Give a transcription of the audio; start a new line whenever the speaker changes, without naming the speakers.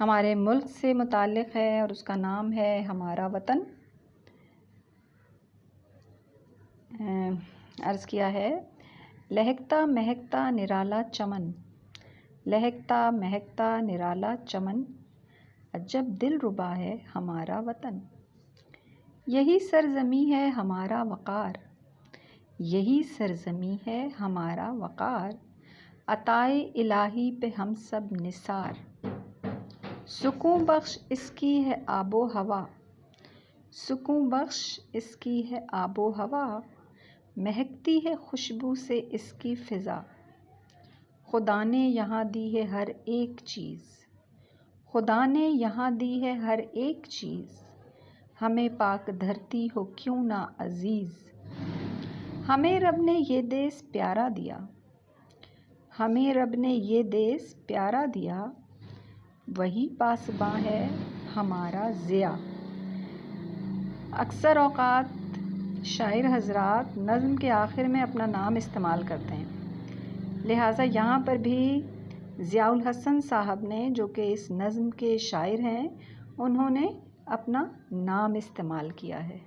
ہمارے ملک سے متعلق ہے اور اس کا نام ہے ہمارا وطن۔ عرض کیا ہے، لہکتا مہکتا نرالا چمن، لہکتا مہکتا نرالا چمن، عجب دل ربا ہے ہمارا وطن۔ یہی سرزمیں ہے ہمارا وقار، یہی سرزمیں ہے ہمارا وقار، عطائے الہی پہ ہم سب نثار۔ سکون بخش اس کی ہے آب و ہوا، سکون بخش اس کی ہے آب و ہوا، مہکتی ہے خوشبو سے اس کی فضا۔ خدا نے یہاں دی ہے ہر ایک چیز، خدا نے یہاں دی ہے ہر ایک چیز، ہمیں پاک دھرتی ہو کیوں نہ عزیز۔ ہمیں رب نے یہ دیس پیارا دیا، ہمیں رب نے یہ دیس پیارا دیا، وہی پاسباں ہے ہمارا ضیاء۔ اکثر اوقات شاعر حضرات نظم کے آخر میں اپنا نام استعمال کرتے ہیں، لہٰذا یہاں پر بھی ضیاء الحسن صاحب نے، جو کہ اس نظم کے شاعر ہیں، انہوں نے اپنا نام استعمال کیا ہے۔